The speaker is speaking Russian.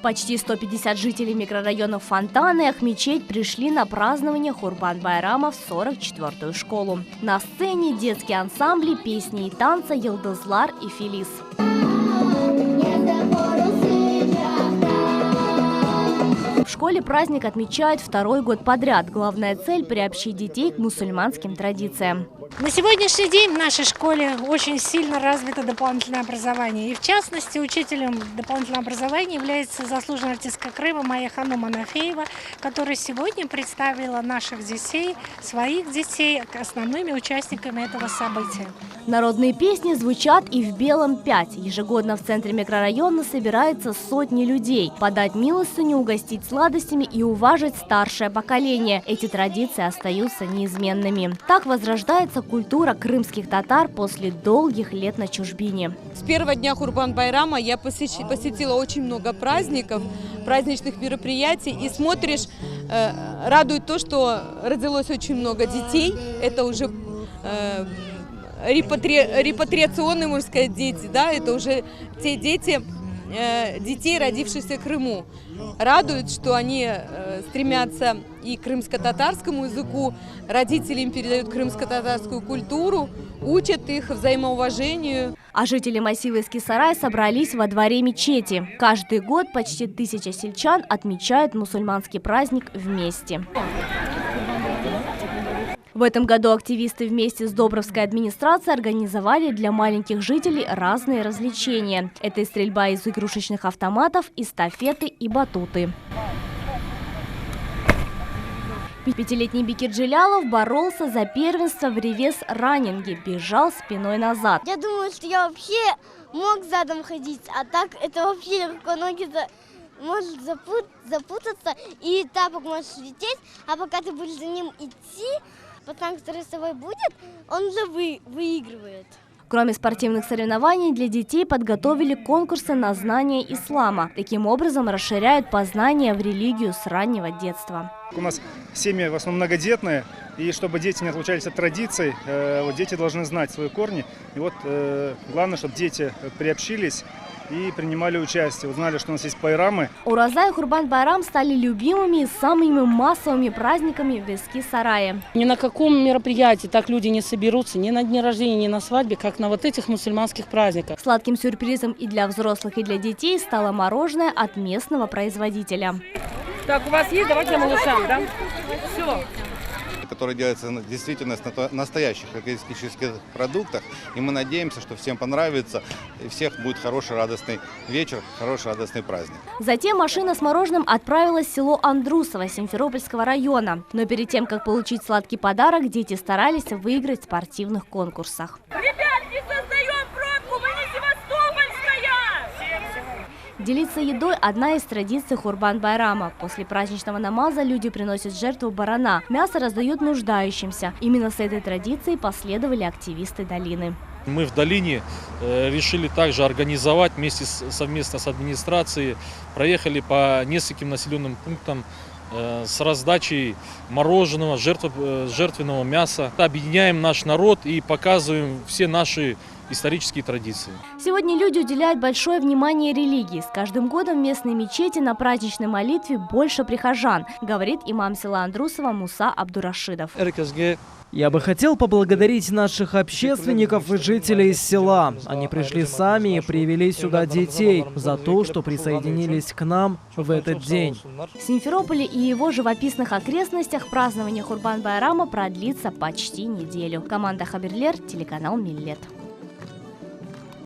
Почти 150 жителей микрорайонов Фонтаны и Ахмечеть пришли на празднование Курбан-байрама в 44-ю школу. На сцене детские ансамбли, песни и танцы Йылдызлар и Фелис. В школе праздник отмечают второй год подряд. Главная цель – приобщить детей к мусульманским традициям. На сегодняшний день в нашей школе очень сильно развито дополнительное образование. И в частности, учителем дополнительного образования является заслуженная артистка Крыма Майя Ханум Анафеева, которая сегодня представила наших детей, своих детей, основными участниками этого события. Народные песни звучат и в Белом 5. Ежегодно в центре микрорайона собираются сотни людей. Подать милостыню, угостить сладостями и уважить старшее поколение. Эти традиции остаются неизменными. Так возрождается культура крымских татар после долгих лет на чужбине. С первого дня Курбан-байрама я посетила очень много праздников, праздничных мероприятий. И смотришь, радует то, что родилось очень много детей. Это уже репатриационные, можно сказать, дети. Да? Это уже те дети, детей, родившихся в Крыму. Радует, что они стремятся и к крымско-татарскому языку, родители им передают крымско-татарскую культуру, учат их взаимоуважению. А жители массива Эски-Сарай собрались во дворе мечети. Каждый год почти 1000 сельчан отмечают мусульманский праздник вместе. В этом году активисты вместе с Добровской администрацией организовали для маленьких жителей разные развлечения. Это и стрельба из игрушечных автоматов, эстафеты и батуты. Пятилетний Бекир Джилялов боролся за первенство в ревес-раннинге, бежал спиной назад. Я думаю, что я вообще мог задом ходить, а так это вообще легко, ноги может запутаться, и тапок может лететь, а пока ты будешь за ним идти, пацан, который с тобой будет, он уже выигрывает. Кроме спортивных соревнований, для детей подготовили конкурсы на знание ислама. Таким образом расширяют познание в религию с раннего детства. У нас семьи в основном многодетные, и чтобы дети не отлучались от традиций, дети должны знать свои корни. И вот главное, чтобы дети приобщились и принимали участие, узнали, что у нас есть байрамы. Ураза и Курбан-байрам стали любимыми и самыми массовыми праздниками в Эски-Сарае. Ни на каком мероприятии так люди не соберутся, ни на дне рождения, ни на свадьбе, как на вот этих мусульманских праздниках. Сладким сюрпризом и для взрослых, и для детей стало мороженое от местного производителя. Так, у вас есть? Давайте малышам, да? Все. Который делается действительно на настоящих экологических продуктах. И мы надеемся, что всем понравится, и всех будет хороший радостный вечер, хороший радостный праздник. Затем машина с мороженым отправилась в село Андрусово Симферопольского района. Но перед тем, как получить сладкий подарок, дети старались выиграть в спортивных конкурсах. Ребятки, создаем пробку, мы не Севастопольская! Делиться едой – одна из традиций Курбан-байрама. После праздничного намаза люди приносят в жертву барана. Мясо раздают нуждающимся. Именно с этой традицией последовали активисты долины. Мы в долине решили также организовать совместно с администрацией. Проехали по нескольким населенным пунктам с раздачей мороженого, жертвенного мяса. Объединяем наш народ и показываем все наши исторические традиции. Сегодня люди уделяют большое внимание религии. С каждым годом в местной мечети на праздничной молитве больше прихожан, говорит имам села Андрусова Муса Абдурашидов. Я бы хотел поблагодарить наших общественников и жителей из села. Они пришли сами и привели сюда детей за то, что присоединились к нам в этот день. В Симферополе и его живописных окрестностях празднование Курбан-байрама продлится почти неделю. Команда Хаберлер, телеканал Миллет.